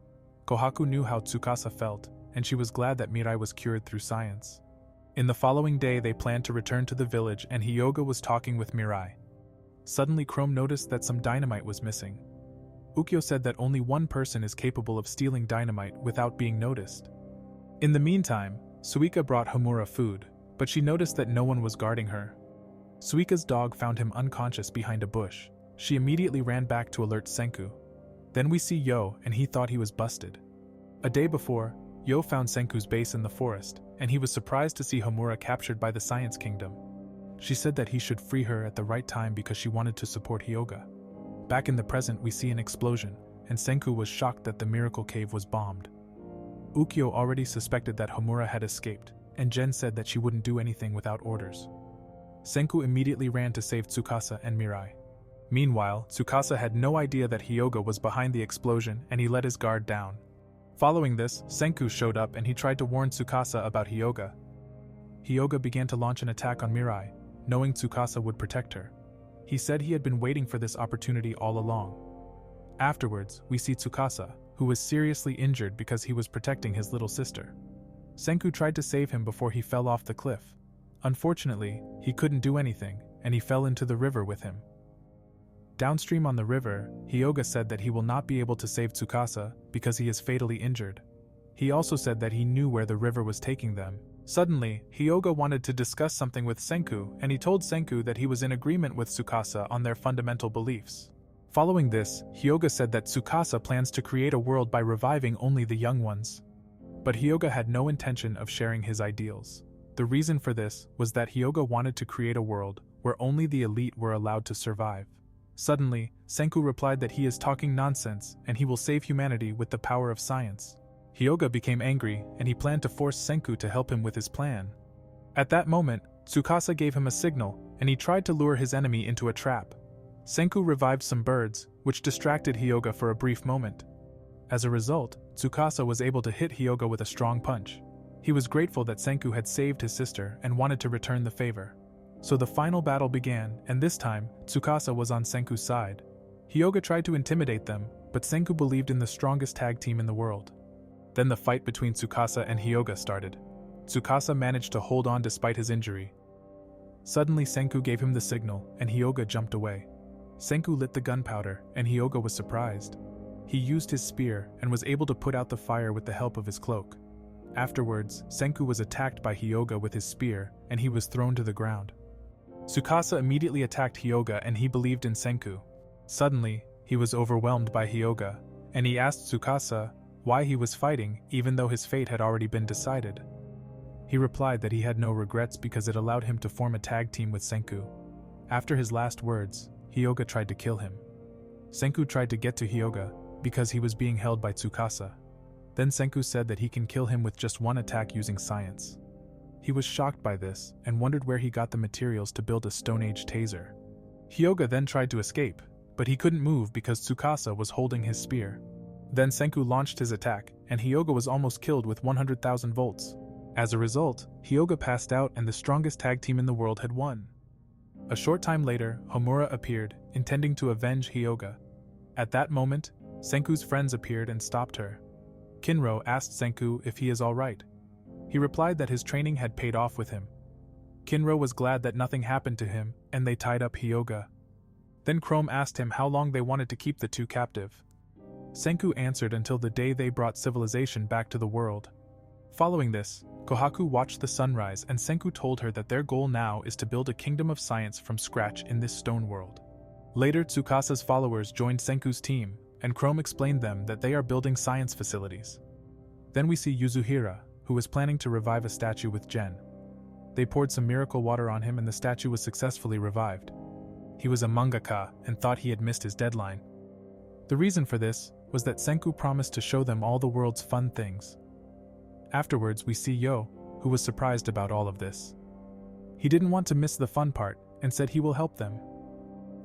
Kohaku knew how Tsukasa felt, and she was glad that Mirai was cured through science. In the following day they planned to return to the village and Hyoga was talking with Mirai. Suddenly Chrome noticed that some dynamite was missing. Ukyo said that only one person is capable of stealing dynamite without being noticed. In the meantime, Suika brought Homura food, but she noticed that no one was guarding her. Suika's dog found him unconscious behind a bush. She immediately ran back to alert Senku. Then we see Yo, and he thought he was busted. A day before, Yo found Senku's base in the forest, and he was surprised to see Homura captured by the Science Kingdom. She said that he should free her at the right time because she wanted to support Hyoga. Back in the present we see an explosion, and Senku was shocked that the miracle cave was bombed. Ukyo already suspected that Homura had escaped, and Jen said that she wouldn't do anything without orders. Senku immediately ran to save Tsukasa and Mirai. Meanwhile, Tsukasa had no idea that Hyoga was behind the explosion and he let his guard down. Following this, Senku showed up and he tried to warn Tsukasa about Hyoga. Hyoga began to launch an attack on Mirai, knowing Tsukasa would protect her. He said he had been waiting for this opportunity all along. Afterwards, we see Tsukasa, who was seriously injured because he was protecting his little sister. Senku tried to save him before he fell off the cliff. Unfortunately, he couldn't do anything, and he fell into the river with him. Downstream on the river, Hyoga said that he will not be able to save Tsukasa because he is fatally injured. He also said that he knew where the river was taking them. Suddenly, Hyoga wanted to discuss something with Senku, and he told Senku that he was in agreement with Tsukasa on their fundamental beliefs. Following this, Hyoga said that Tsukasa plans to create a world by reviving only the young ones. But Hyoga had no intention of sharing his ideals. The reason for this was that Hyoga wanted to create a world where only the elite were allowed to survive. Suddenly, Senku replied that he is talking nonsense and he will save humanity with the power of science. Hyoga became angry and he planned to force Senku to help him with his plan. At that moment, Tsukasa gave him a signal and he tried to lure his enemy into a trap. Senku revived some birds, which distracted Hyoga for a brief moment. As a result, Tsukasa was able to hit Hyoga with a strong punch. He was grateful that Senku had saved his sister and wanted to return the favor. So the final battle began, and this time, Tsukasa was on Senku's side. Hyoga tried to intimidate them, but Senku believed in the strongest tag team in the world. Then the fight between Tsukasa and Hyoga started. Tsukasa managed to hold on despite his injury. Suddenly Senku gave him the signal, and Hyoga jumped away. Senku lit the gunpowder, and Hyoga was surprised. He used his spear and was able to put out the fire with the help of his cloak. Afterwards, Senku was attacked by Hyoga with his spear, and he was thrown to the ground. Tsukasa immediately attacked Hyoga, and he believed in Senku. Suddenly, he was overwhelmed by Hyoga, and he asked Tsukasa why he was fighting even though his fate had already been decided. He replied that he had no regrets because it allowed him to form a tag team with Senku. After his last words, Hyoga tried to kill him. Senku tried to get to Hyoga because he was being held by Tsukasa. Then Senku said that he can kill him with just one attack using science. He was shocked by this and wondered where he got the materials to build a Stone Age taser. Hyoga then tried to escape, but he couldn't move because Tsukasa was holding his spear. Then Senku launched his attack, and Hyoga was almost killed with 100,000 volts. As a result, Hyoga passed out and the strongest tag team in the world had won. A short time later, Homura appeared, intending to avenge Hyoga. At that moment, Senku's friends appeared and stopped her. Kinro asked Senku if he is alright. He replied that his training had paid off with him. Kinro was glad that nothing happened to him, and they tied up Hyoga. Then Chrome asked him how long they wanted to keep the two captive. Senku answered until the day they brought civilization back to the world. Following this, Kohaku watched the sunrise, and Senku told her that their goal now is to build a kingdom of science from scratch in this stone world. Later, Tsukasa's followers joined Senku's team, and Chrome explained them that they are building science facilities. Then we see Yuzuhira, who was planning to revive a statue with Gen. They poured some miracle water on him and the statue was successfully revived. He was a mangaka and thought he had missed his deadline. The reason for this was that Senku promised to show them all the world's fun things. Afterwards, we see Yo, who was surprised about all of this. He didn't want to miss the fun part and said he will help them.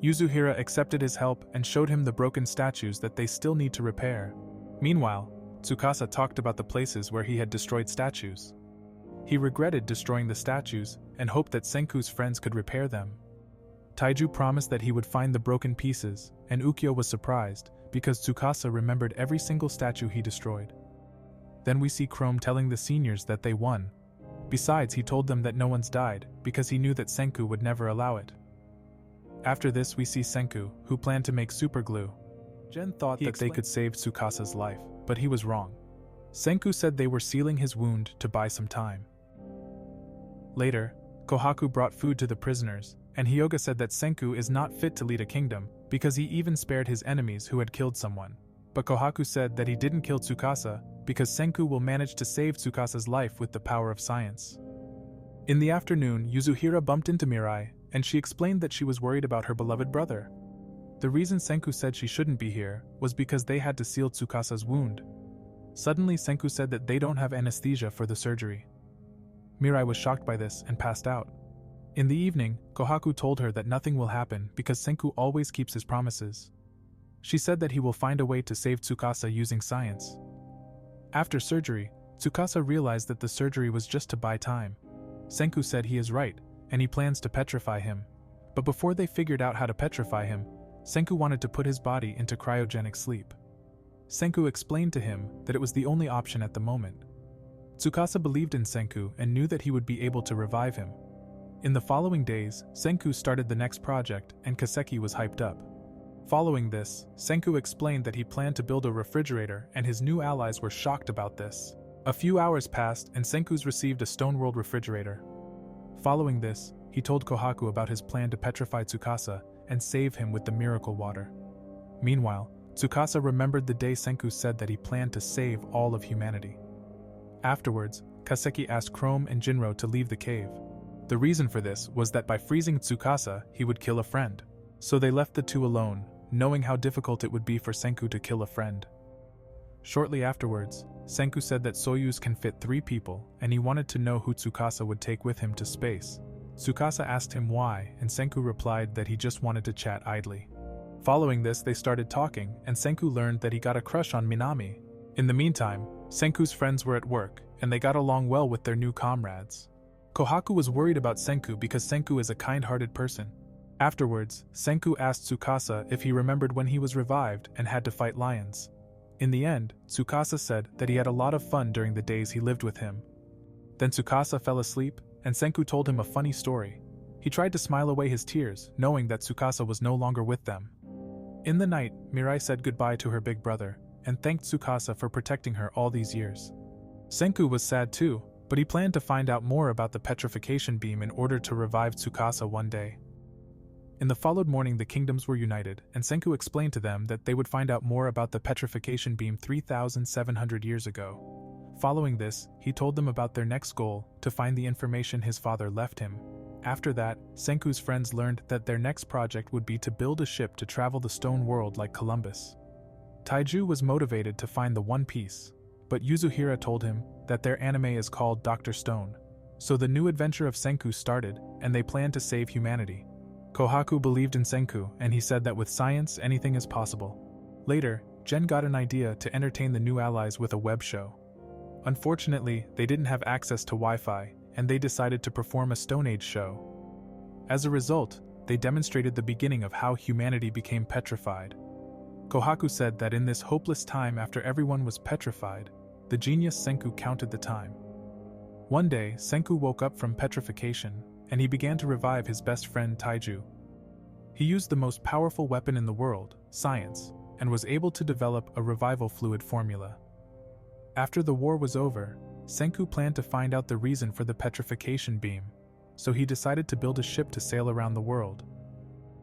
Yuzuhira accepted his help and showed him the broken statues that they still need to repair. Meanwhile, Tsukasa talked about the places where he had destroyed statues. He regretted destroying the statues and hoped that Senku's friends could repair them. Taiju promised that he would find the broken pieces, and Ukyo was surprised because Tsukasa remembered every single statue he destroyed. Then we see Chrome telling the seniors that they won. Besides, he told them that no one's died because he knew that Senku would never allow it. After this, we see Senku, who planned to make superglue. Gen thought that they could save Tsukasa's life, but he was wrong. Senku said they were sealing his wound to buy some time. Later, Kohaku brought food to the prisoners, and Hyoga said that Senku is not fit to lead a kingdom because he even spared his enemies who had killed someone. But Kohaku said that he didn't kill Tsukasa because Senku will manage to save Tsukasa's life with the power of science. In the afternoon, Yuzuhira bumped into Mirai, and she explained that she was worried about her beloved brother. The reason Senku said she shouldn't be here was because they had to seal Tsukasa's wound. Suddenly, Senku said that they don't have anesthesia for the surgery. Mirai was shocked by this and passed out. In the evening, Kohaku told her that nothing will happen because Senku always keeps his promises. She said that he will find a way to save Tsukasa using science. After surgery, Tsukasa realized that the surgery was just to buy time. Senku said he is right, and he plans to petrify him. But before they figured out how to petrify him, Senku wanted to put his body into cryogenic sleep. Senku explained to him that it was the only option at the moment. Tsukasa believed in Senku and knew that he would be able to revive him. In the following days, Senku started the next project and Kaseki was hyped up. Following this, Senku explained that he planned to build a refrigerator and his new allies were shocked about this. A few hours passed and Senku's received a Stone World refrigerator. Following this, he told Kohaku about his plan to petrify Tsukasa and save him with the miracle water. Meanwhile, Tsukasa remembered the day Senku said that he planned to save all of humanity. Afterwards, Kaseki asked Chrome and Jinro to leave the cave. The reason for this was that by freezing Tsukasa, he would kill a friend. So they left the two alone, knowing how difficult it would be for Senku to kill a friend. Shortly afterwards, Senku said that Soyuz can fit 3 people, and he wanted to know who Tsukasa would take with him to space. Tsukasa asked him why, and Senku replied that he just wanted to chat idly. Following this, they started talking, and Senku learned that he got a crush on Minami. In the meantime, Senku's friends were at work, and they got along well with their new comrades. Kohaku was worried about Senku because Senku is a kind-hearted person. Afterwards, Senku asked Tsukasa if he remembered when he was revived and had to fight lions. In the end, Tsukasa said that he had a lot of fun during the days he lived with him. Then Tsukasa fell asleep, and Senku told him a funny story. He tried to smile away his tears, knowing that Tsukasa was no longer with them. In the night, Mirai said goodbye to her big brother, and thanked Tsukasa for protecting her all these years. Senku was sad too, but he planned to find out more about the petrification beam in order to revive Tsukasa one day. In the followed morning, the kingdoms were united, and Senku explained to them that they would find out more about the petrification beam 3,700 years ago. Following this, he told them about their next goal, to find the information his father left him. After that, Senku's friends learned that their next project would be to build a ship to travel the stone world like Columbus. Taiju was motivated to find the One Piece, but Yuzuhira told him that their anime is called Dr.Stone. So the new adventure of Senku started, and they planned to save humanity. Kohaku believed in Senku, and he said that with science, anything is possible. Later, Gen got an idea to entertain the new allies with a web show. Unfortunately, they didn't have access to Wi-Fi, and they decided to perform a Stone Age show. As a result, they demonstrated the beginning of how humanity became petrified. Kohaku said that in this hopeless time after everyone was petrified, the genius Senku counted the time. One day, Senku woke up from petrification, and he began to revive his best friend Taiju. He used the most powerful weapon in the world, science, and was able to develop a revival fluid formula. After the war was over, Senku planned to find out the reason for the petrification beam, so he decided to build a ship to sail around the world.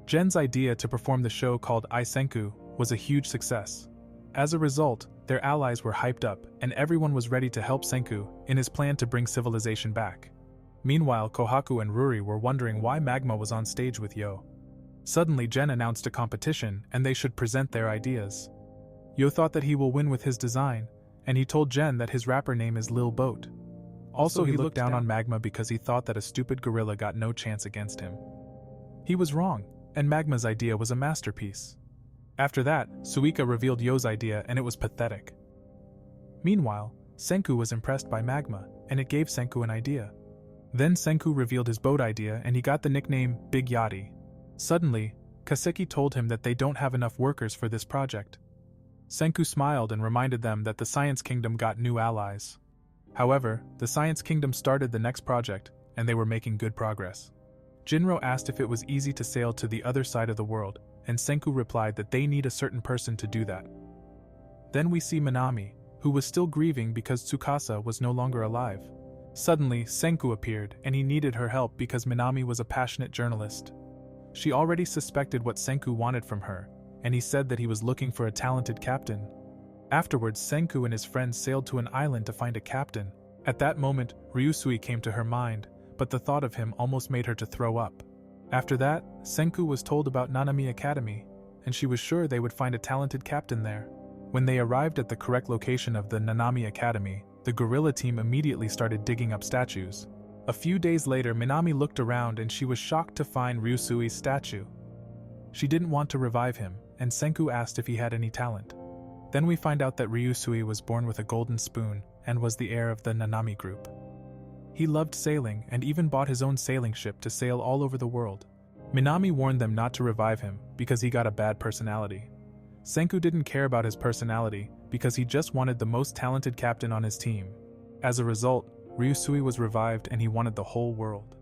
Gen's idea to perform the show called Senku was a huge success. As a result, their allies were hyped up, and everyone was ready to help Senku in his plan to bring civilization back. Meanwhile, Kohaku and Ruri were wondering why Magma was on stage with Yo. Suddenly, Gen announced a competition, and they should present their ideas. Yo thought that he will win with his design, and he told Gen that his rapper name is Lil Boat. Also, he looked down on Magma because he thought that a stupid gorilla got no chance against him. He was wrong, and Magma's idea was a masterpiece. After that, Suika revealed Yo's idea, and it was pathetic. Meanwhile, Senku was impressed by Magma, and it gave Senku an idea. Then Senku revealed his boat idea, and he got the nickname Big Yachty. Suddenly, Kaseki told him that they don't have enough workers for this project. Senku smiled and reminded them that the Science Kingdom got new allies. However, the Science Kingdom started the next project, and they were making good progress. Jinro asked if it was easy to sail to the other side of the world, and Senku replied that they need a certain person to do that. Then we see Minami, who was still grieving because Tsukasa was no longer alive. Suddenly, Senku appeared, and he needed her help because Minami was a passionate journalist. She already suspected what Senku wanted from her, and he said that he was looking for a talented captain. Afterwards, Senku and his friends sailed to an island to find a captain. At that moment, Ryusui came to her mind, but the thought of him almost made her to throw up. After that, Senku was told about Nanami Academy, and she was sure they would find a talented captain there. When they arrived at the correct location of the Nanami Academy, the gorilla team immediately started digging up statues. A few days later, Minami looked around and she was shocked to find Ryusui's statue. She didn't want to revive him, and Senku asked if he had any talent. Then we find out that Ryusui was born with a golden spoon and was the heir of the Nanami group. He loved sailing and even bought his own sailing ship to sail all over the world. Minami warned them not to revive him because he got a bad personality. Senku didn't care about his personality because he just wanted the most talented captain on his team. As a result, Ryusui was revived and he wanted the whole world.